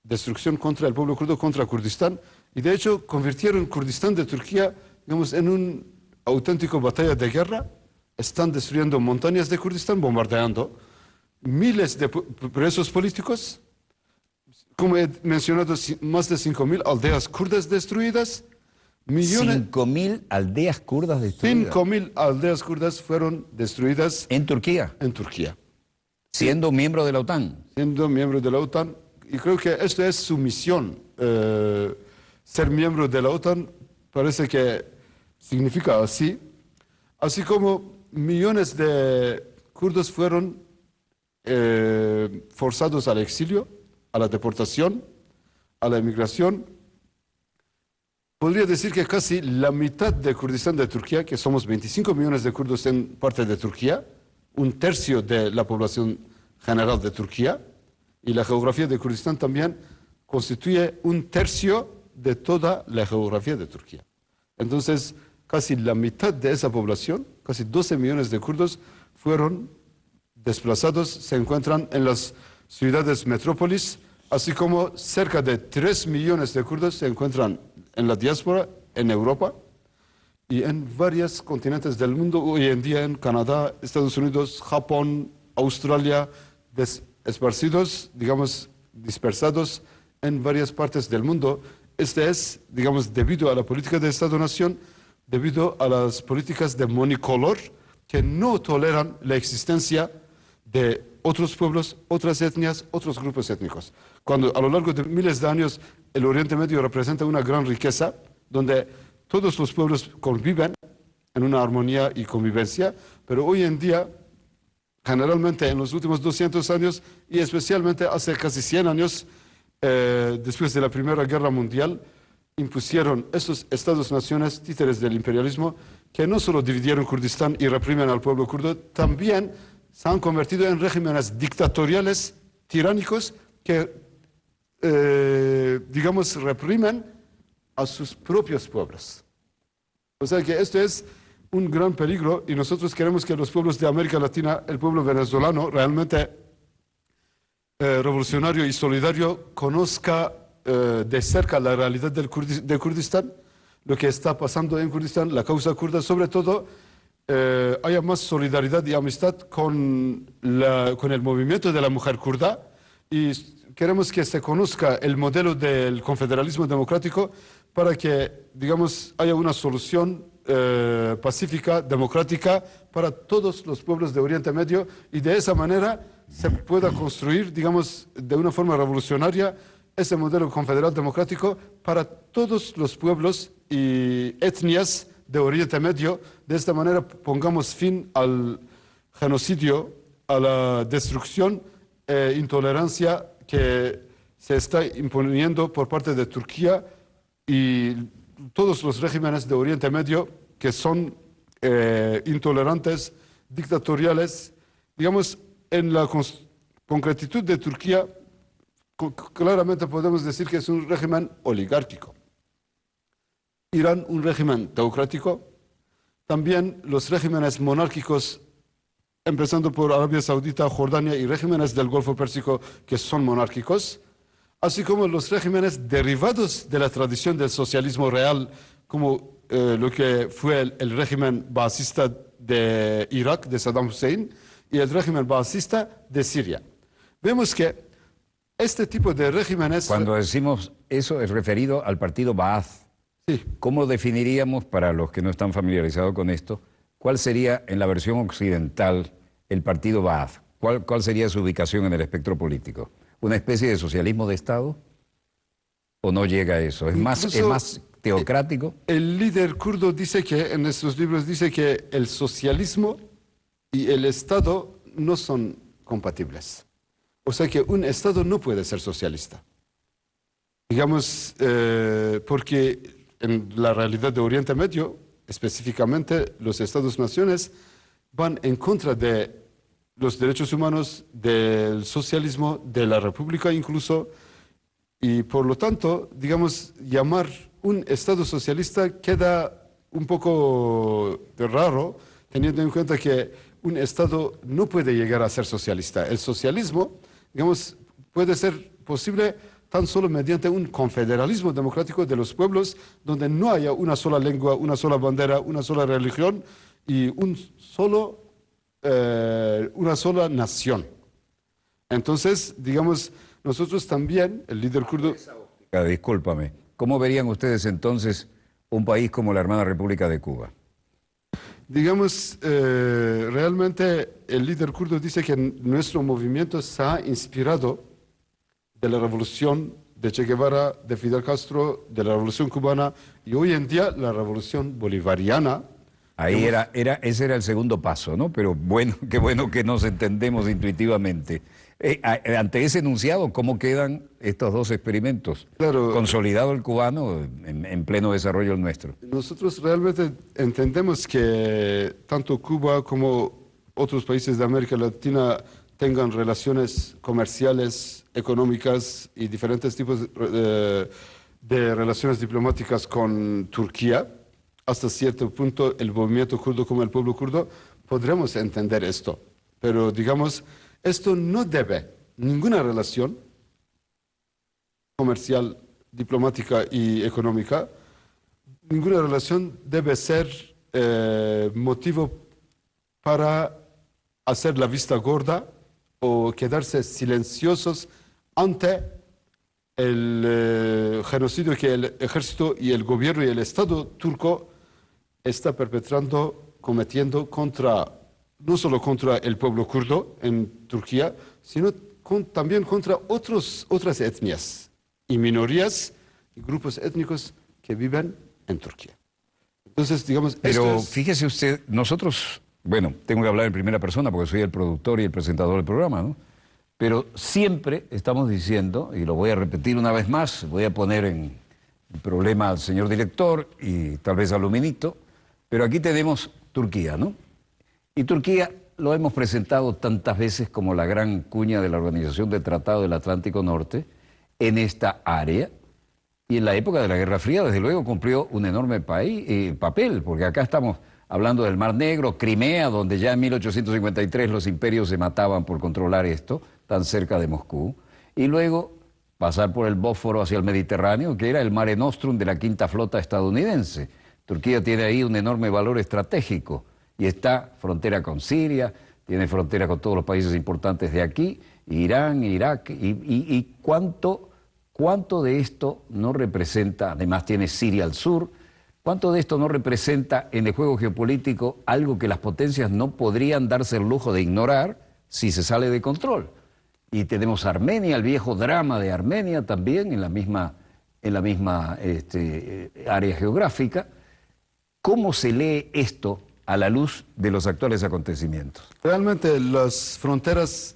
destrucción contra el pueblo kurdo, contra Kurdistán, y de hecho convirtieron Kurdistán de Turquía, digamos, en un auténtico batalla de guerra. Están destruyendo montañas de Kurdistán, bombardeando miles de presos políticos, como he mencionado, más de 5.000 aldeas kurdas destruidas, 5.000 aldeas kurdas destruidas. 5.000 aldeas kurdas fueron destruidas ¿En Turquía? en Turquía. Siendo miembro de la OTAN. Siendo miembro de la OTAN, y creo que esto es su misión. Ser miembro de la OTAN parece que significa así. Así como millones de kurdos fueron forzados al exilio, a la deportación, a la emigración. Podría decir que casi la mitad de Kurdistán de Turquía, que somos 25 millones de kurdos en parte de Turquía, un tercio de la población general de Turquía, y la geografía de Kurdistán también constituye un tercio de toda la geografía de Turquía. Entonces, casi la mitad de esa población, casi 12 millones de kurdos, fueron desplazados, se encuentran en las ciudades metrópolis, así como cerca de 3 millones de kurdos se encuentran en la diáspora, en Europa y en varios continentes del mundo, hoy en día en Canadá, Estados Unidos, Japón, Australia, esparcidos, digamos, dispersados en varias partes del mundo. Este es, digamos, debido a la política de Estado-Nación, debido a las políticas de monocolor que no toleran la existencia de otros pueblos, otras etnias, otros grupos étnicos. Cuando a lo largo de miles de años el Oriente Medio representa una gran riqueza, donde todos los pueblos conviven en una armonía y convivencia, pero hoy en día, generalmente en los últimos 200 años y especialmente hace casi 100 años, después de la Primera Guerra Mundial, impusieron estos estados-naciones títeres del imperialismo que no solo dividieron Kurdistán y reprimen al pueblo kurdo, también se han convertido en regímenes dictatoriales, tiránicos, que, digamos, reprimen a sus propios pueblos. O sea que esto es un gran peligro y nosotros queremos que los pueblos de América Latina, el pueblo venezolano, realmente revolucionario y solidario, conozca de cerca la realidad de Kurdistán, lo que está pasando en Kurdistán, la causa kurda, sobre todo haya más solidaridad y amistad con el movimiento de la mujer kurda, y queremos que se conozca el modelo del confederalismo democrático para que, digamos, haya una solución pacífica, democrática para todos los pueblos de Oriente Medio, y de esa manera se pueda construir, digamos, de una forma revolucionaria ese modelo confederal democrático para todos los pueblos y etnias de Oriente Medio. De esta manera pongamos fin al genocidio, a la destrucción e intolerancia que se está imponiendo por parte de Turquía y todos los regímenes de Oriente Medio que son intolerantes, dictatoriales. Digamos, en la concretitud de Turquía, claramente podemos decir que es un régimen oligárquico. Irán, un régimen teocrático. También los regímenes monárquicos, empezando por Arabia Saudita, Jordania y regímenes del Golfo Pérsico que son monárquicos, así como los regímenes derivados de la tradición del socialismo real, como lo que fue el régimen baasista de Irak, de Saddam Hussein, y el régimen baasista de Siria. Vemos que este tipo de regímenes... Cuando decimos eso es referido al partido Baath. Sí. ¿Cómo definiríamos, para los que no están familiarizados con esto, cuál sería en la versión occidental el partido Baath? ¿Cuál sería su ubicación en el espectro político? ¿Una especie de socialismo de Estado? ¿O no llega a eso? ¿Es más teocrático? El líder kurdo dice que, en estos libros, dice que el socialismo y el Estado no son compatibles. O sea que un Estado no puede ser socialista. Digamos, porque en la realidad de Oriente Medio, específicamente los Estados-naciones, van en contra de los derechos humanos, del socialismo, de la república incluso, y por lo tanto, digamos, llamar un Estado socialista queda un poco raro, teniendo en cuenta que un Estado no puede llegar a ser socialista. El socialismo, digamos, puede ser posible tan solo mediante un confederalismo democrático de los pueblos, donde no haya una sola lengua, una sola bandera, una sola religión y una sola nación. Entonces, digamos, nosotros también, el líder kurdo... Discúlpame, ¿cómo verían ustedes entonces un país como la hermana República de Cuba? Digamos, realmente el líder kurdo dice que nuestro movimiento se ha inspirado de la revolución de Che Guevara, de Fidel Castro, de la revolución cubana y hoy en día la revolución bolivariana. Ahí ese era el segundo paso, ¿no? Pero bueno, qué bueno que nos entendemos intuitivamente. Ante ese enunciado, ¿cómo quedan estos dos experimentos? Claro, Consolidado el cubano, en pleno desarrollo el nuestro. Nosotros realmente entendemos que tanto Cuba como otros países de América Latina tengan relaciones comerciales, económicas y diferentes tipos de relaciones diplomáticas con Turquía. Hasta cierto punto el movimiento kurdo como el pueblo kurdo podremos entender esto. Pero digamos, esto no debe ninguna relación comercial, diplomática y económica, ninguna relación debe ser motivo para hacer la vista gorda o quedarse silenciosos ante el genocidio que el ejército y el gobierno y el Estado turco está perpetrando, cometiendo no solo contra el pueblo kurdo en Turquía, sino también contra otras etnias y minorías y grupos étnicos que viven en Turquía. Entonces, digamos... Pero fíjese usted, nosotros, bueno, tengo que hablar en primera persona porque soy el productor y el presentador del programa, ¿no? Pero siempre estamos diciendo, y lo voy a repetir una vez más, voy a poner en problema al señor director y tal vez al Luminito, pero aquí tenemos Turquía, ¿no? Y Turquía lo hemos presentado tantas veces como la gran cuña de la Organización del Tratado del Atlántico Norte en esta área. Y en la época de la Guerra Fría, desde luego, cumplió un enorme papel, porque acá estamos hablando del Mar Negro, Crimea, donde ya en 1853 los imperios se mataban por controlar esto, tan cerca de Moscú, y luego pasar por el Bósforo hacia el Mediterráneo, que era el Mare Nostrum de la Quinta Flota estadounidense. Turquía tiene ahí un enorme valor estratégico y está frontera con Siria, tiene frontera con todos los países importantes de aquí, Irán, Irak, y cuánto de esto no representa, además tiene Siria al sur, cuánto de esto no representa en el juego geopolítico algo que las potencias no podrían darse el lujo de ignorar si se sale de control. Y tenemos Armenia, el viejo drama de Armenia también, en la misma área geográfica. ¿Cómo se lee esto a la luz de los actuales acontecimientos? Realmente las fronteras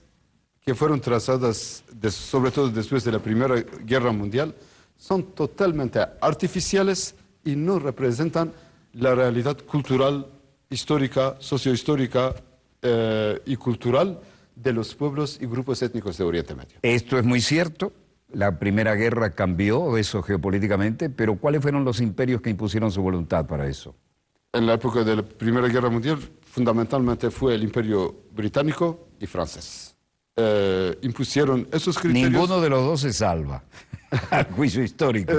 que fueron trazadas, sobre todo después de la Primera Guerra Mundial, son totalmente artificiales y no representan la realidad cultural, histórica, sociohistórica y cultural de los pueblos y grupos étnicos de Oriente Medio. Esto es muy cierto. La Primera Guerra cambió eso geopolíticamente, pero ¿cuáles fueron los imperios que impusieron su voluntad para eso? En la época de la Primera Guerra Mundial, fundamentalmente fue el Imperio Británico y francés. Impusieron esos criterios. Ninguno de los dos se salva, al juicio histórico.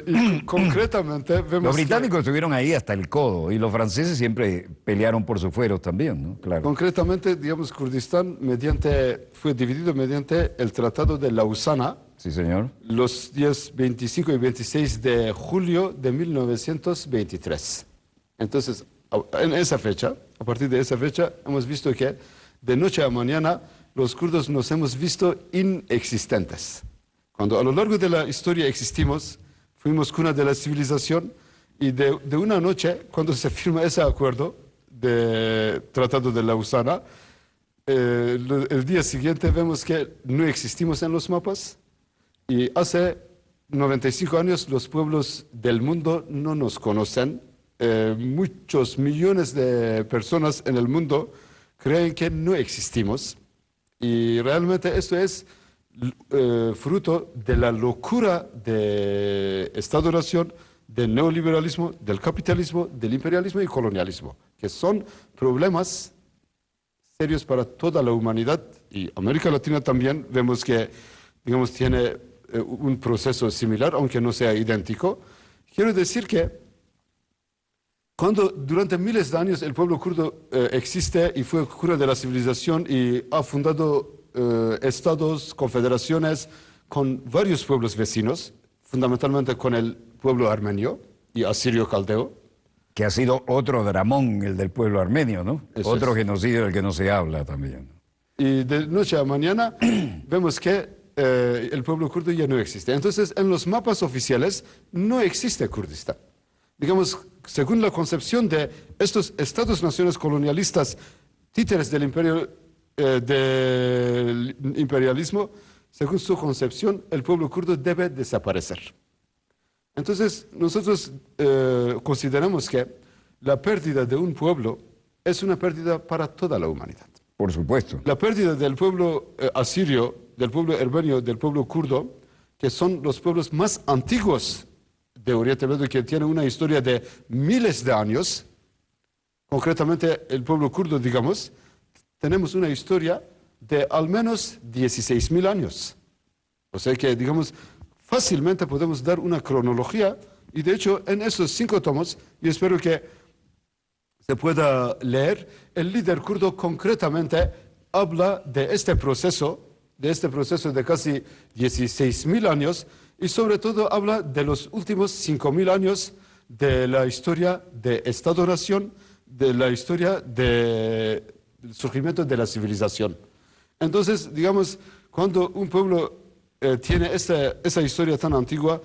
Y concretamente vemos Los británicos estuvieron ahí hasta el codo y los franceses siempre pelearon por sus fueros también, ¿no? Claro. Concretamente, digamos, Kurdistán fue dividido mediante el Tratado de Lausana, Sí, señor. los días 25 y 26 de julio de 1923. Entonces, en esa fecha, a partir de esa fecha, hemos visto que de noche a mañana los kurdos nos hemos visto inexistentes. Cuando a lo largo de la historia existimos, fuimos cuna de la civilización y de una noche, cuando se firma ese acuerdo de Tratado de Lausana, el día siguiente vemos que no existimos en los mapas y hace 95 años los pueblos del mundo no nos conocen. Muchos millones de personas en el mundo creen que no existimos y realmente esto es fruto de la locura de Estado-nación, del neoliberalismo, del capitalismo, del imperialismo y colonialismo, que son problemas serios para toda la humanidad y América Latina también vemos que, digamos, tiene un proceso similar, aunque no sea idéntico. Quiero decir que cuando durante miles de años el pueblo kurdo existe y fue cuna de la civilización y ha fundado estados, confederaciones con varios pueblos vecinos, fundamentalmente con el pueblo armenio y asirio-caldeo. Que ha sido otro dramón, el del pueblo armenio, ¿no? Eso Otro es. genocidio del que no se habla también. Y de noche a mañana vemos que el pueblo kurdo ya no existe. Entonces, en los mapas oficiales no existe Kurdistán. Digamos, según la concepción de estos estados-naciones colonialistas, títeres del imperialismo, según su concepción, el pueblo kurdo debe desaparecer. Entonces, nosotros consideramos que la pérdida de un pueblo es una pérdida para toda la humanidad. Por supuesto. La pérdida del pueblo asirio, del pueblo armenio, del pueblo kurdo, que son los pueblos más antiguos de Oriente Medio, que tienen una historia de miles de años, concretamente el pueblo kurdo, digamos, tenemos una historia de al menos 16.000 años. O sea que, digamos, fácilmente podemos dar una cronología y de hecho en esos 5 tomos, y espero que se pueda leer, el líder kurdo concretamente habla de este proceso de casi 16.000 años y sobre todo habla de los últimos 5.000 años de la historia de Estado-nación, de la historia del surgimiento de la civilización. Entonces, digamos, cuando un pueblo tiene esa historia tan antigua,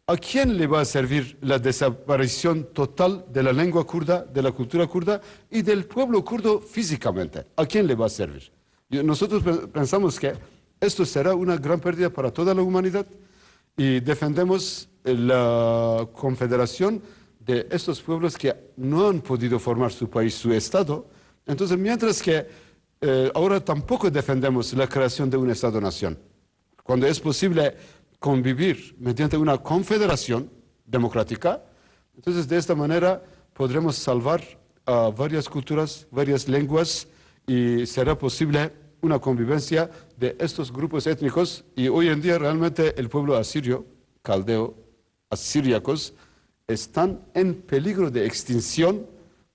¿a quién le va a servir la desaparición total de la lengua kurda, de la cultura kurda y del pueblo kurdo físicamente? ¿A quién le va a servir? Nosotros pensamos que esto será una gran pérdida para toda la humanidad y defendemos la confederación de estos pueblos que no han podido formar su país, su estado. Entonces, mientras que ahora tampoco defendemos la creación de un estado-nación, cuando es posible convivir mediante una confederación democrática, entonces de esta manera podremos salvar a varias culturas, varias lenguas y será posible una convivencia de estos grupos étnicos y hoy en día realmente el pueblo asirio, caldeo, asiríacos, están en peligro de extinción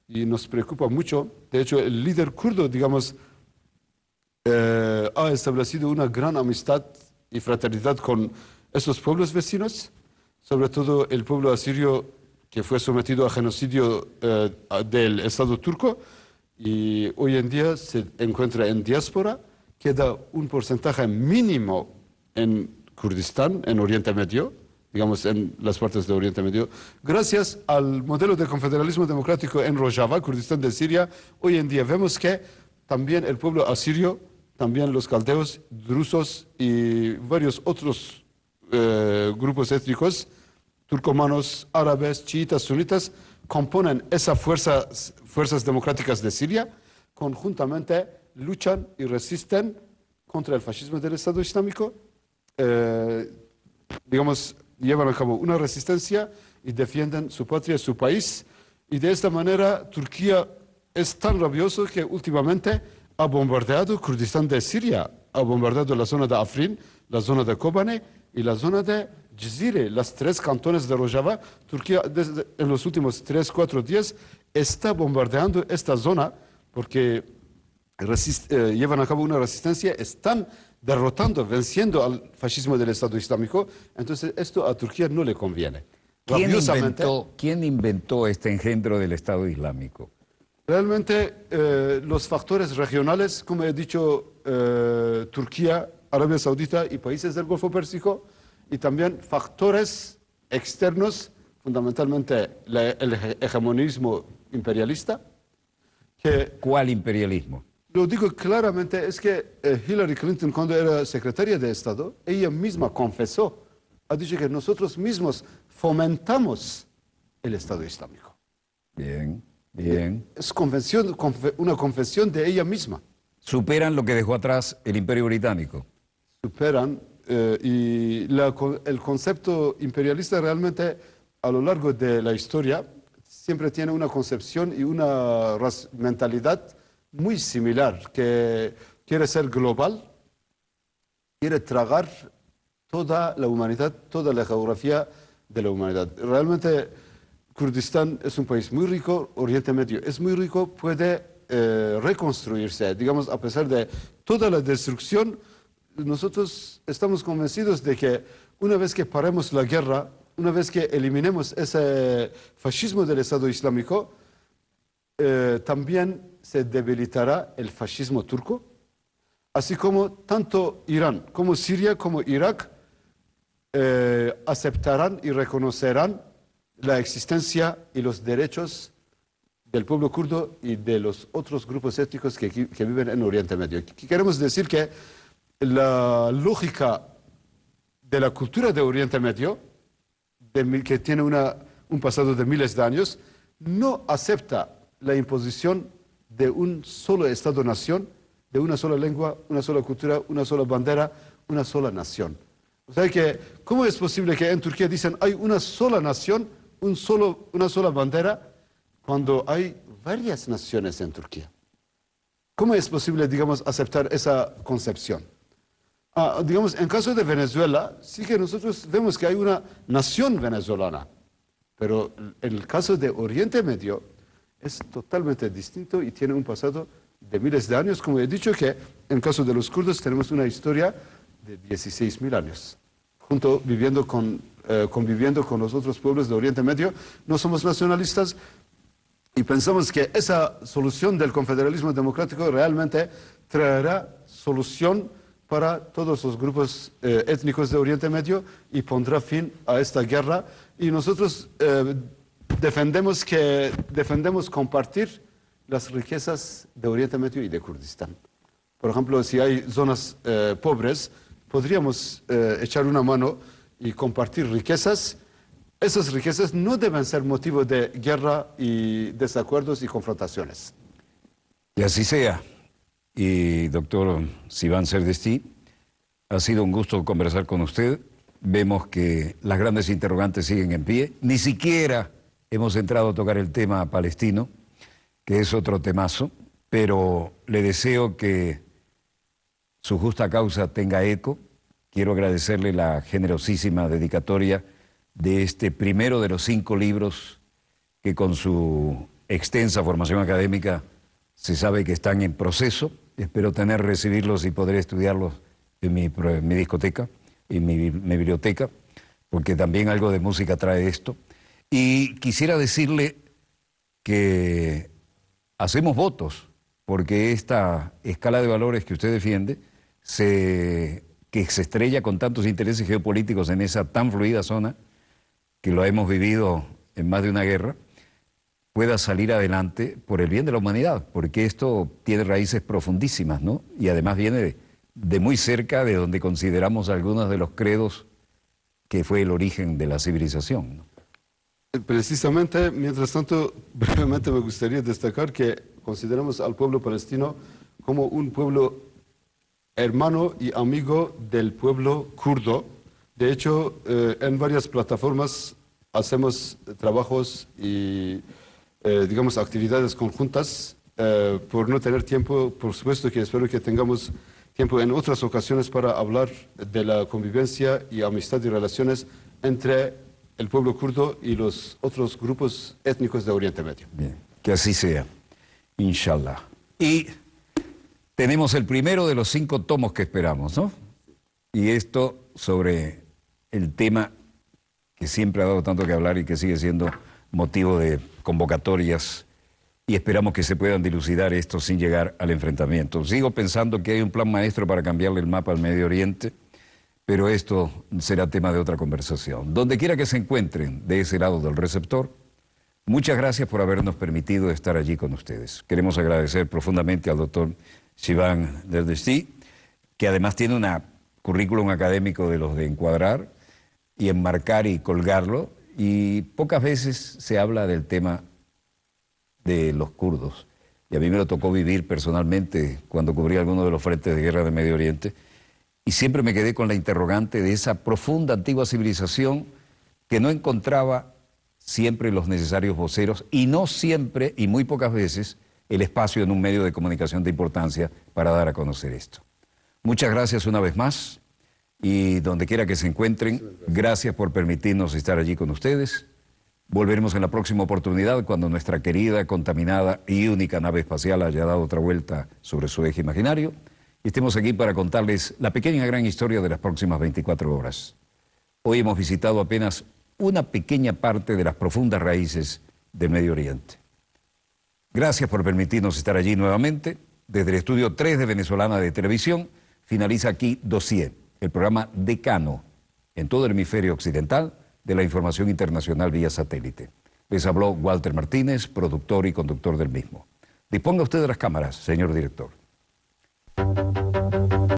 y nos preocupa mucho. De hecho, el líder kurdo, digamos, ha establecido una gran amistad y fraternidad con estos pueblos vecinos, sobre todo el pueblo asirio que fue sometido a genocidio del Estado turco y hoy en día se encuentra en diáspora queda un porcentaje mínimo en Kurdistán, en Oriente Medio, digamos en las partes de Oriente Medio, gracias al modelo de confederalismo democrático en Rojava, Kurdistán de Siria. Hoy en día vemos que también el pueblo asirio, también los caldeos, drusos y varios otros grupos étnicos, turcomanos, árabes, chiitas, sunitas, componen esas fuerzas democráticas de Siria, conjuntamente luchan y resisten contra el fascismo del Estado Islámico, digamos, llevan a cabo una resistencia y defienden su patria, su país, y de esta manera Turquía es tan rabioso que últimamente ha bombardeado Kurdistán de Siria, ha bombardeado la zona de Afrin, la zona de Kobane y la zona de Cizre, las 3 cantones de Rojava. Turquía en los últimos 3-4 días está bombardeando esta zona porque llevan a cabo una resistencia, están derrotando, venciendo al fascismo del Estado Islámico. Entonces esto a Turquía no le conviene. ¿Quién inventó este engendro del Estado Islámico? Realmente los factores regionales, como he dicho, Turquía, Arabia Saudita y países del Golfo Pérsico, y también factores externos, fundamentalmente el hegemonismo imperialista. ¿Cuál imperialismo? Lo digo claramente, es que Hillary Clinton, cuando era secretaria de Estado, ella misma confesó, ha dicho que nosotros mismos fomentamos el Estado Islámico. Bien, bien. Es una confesión de ella misma. ¿Superan lo que dejó atrás el Imperio Británico? Superan, y el concepto imperialista realmente a lo largo de la historia siempre tiene una concepción y una mentalidad muy similar, que quiere ser global, quiere tragar toda la humanidad, toda la geografía de la humanidad. Realmente Kurdistán es un país muy rico, Oriente Medio es muy rico, puede reconstruirse, digamos, a pesar de toda la destrucción. Nosotros estamos convencidos de que una vez que paremos la guerra, una vez que eliminemos ese fascismo del Estado Islámico, también se debilitará el fascismo turco, así como tanto Irán como Siria como Irak aceptarán y reconocerán la existencia y los derechos del pueblo kurdo y de los otros grupos étnicos que viven en Oriente Medio. Queremos decir que la lógica de la cultura de Oriente Medio, que tiene un pasado de miles de años, no acepta la imposición de un solo Estado-nación, de una sola lengua, una sola cultura, una sola bandera, una sola nación. O sea que, ¿cómo es posible que en Turquía dicen hay una sola nación, una sola bandera, cuando hay varias naciones en Turquía? ¿Cómo es posible, digamos, aceptar esa concepción? Digamos, en caso de Venezuela, sí que nosotros vemos que hay una nación venezolana, pero en el caso de Oriente Medio es totalmente distinto y tiene un pasado de miles de años. Como he dicho, que en el caso de los kurdos tenemos una historia de 16.000 años, conviviendo con los otros pueblos de Oriente Medio. No somos nacionalistas y pensamos que esa solución del confederalismo democrático realmente traerá solución para todos los grupos étnicos de Oriente Medio y pondrá fin a esta guerra. Y nosotros defendemos compartir las riquezas de Oriente Medio y de Kurdistán. Por ejemplo, si hay zonas pobres, podríamos echar una mano y compartir riquezas. Esas riquezas no deben ser motivo de guerra y desacuerdos y confrontaciones. Y así sea. Y doctor Sivan Serdesti, ha sido un gusto conversar con usted. Vemos que las grandes interrogantes siguen en pie. Ni siquiera hemos entrado a tocar el tema palestino, que es otro temazo, pero le deseo que su justa causa tenga eco. Quiero agradecerle la generosísima dedicatoria de este primero de los 5 libros que con su extensa formación académica se sabe que están en proceso. Espero recibirlos y poder estudiarlos en mi discoteca, en mi biblioteca, porque también algo de música trae esto. Y quisiera decirle que hacemos votos porque esta escala de valores que usted defiende, que se estrella con tantos intereses geopolíticos en esa tan fluida zona, que lo hemos vivido en más de una guerra, pueda salir adelante por el bien de la humanidad, porque esto tiene raíces profundísimas, ¿no? Y además viene de muy cerca de donde consideramos algunos de los credos que fue el origen de la civilización, ¿no? Precisamente, mientras tanto, brevemente me gustaría destacar que consideramos al pueblo palestino como un pueblo hermano y amigo del pueblo kurdo. De hecho, en varias plataformas hacemos trabajos y, digamos, actividades conjuntas. Por no tener tiempo, por supuesto que espero que tengamos tiempo en otras ocasiones para hablar de la convivencia y amistad y relaciones entre el pueblo kurdo y los otros grupos étnicos de Oriente Medio. Bien, que así sea, inshallah. Y tenemos el primero de los 5 tomos que esperamos, ¿no? Y esto sobre el tema que siempre ha dado tanto que hablar y que sigue siendo motivo de convocatorias, y esperamos que se puedan dilucidar esto sin llegar al enfrentamiento. Sigo pensando que hay un plan maestro para cambiarle el mapa al Medio Oriente, pero esto será tema de otra conversación. Donde quiera que se encuentren de ese lado del receptor, muchas gracias por habernos permitido estar allí con ustedes. Queremos agradecer profundamente al doctor Shivan Derdeshti, que además tiene un currículum académico de los de encuadrar y enmarcar y colgarlo, y pocas veces se habla del tema de los kurdos. Y a mí me lo tocó vivir personalmente cuando cubrí algunos de los frentes de guerra de Medio Oriente, y siempre me quedé con la interrogante de esa profunda antigua civilización que no encontraba siempre los necesarios voceros, y no siempre, y muy pocas veces, el espacio en un medio de comunicación de importancia para dar a conocer esto. Muchas gracias una vez más, y donde quiera que se encuentren, gracias por permitirnos estar allí con ustedes. Volveremos en la próxima oportunidad cuando nuestra querida, contaminada y única nave espacial haya dado otra vuelta sobre su eje imaginario, y estemos aquí para contarles la pequeña gran historia de las próximas 24 horas. Hoy hemos visitado apenas una pequeña parte de las profundas raíces del Medio Oriente. Gracias por permitirnos estar allí nuevamente. Desde el estudio 3 de Venezolana de Televisión, finaliza aquí Dossier, el programa decano en todo el hemisferio occidental de la información internacional vía satélite. Les habló Walter Martínez, productor y conductor del mismo. Disponga usted de las cámaras, señor director.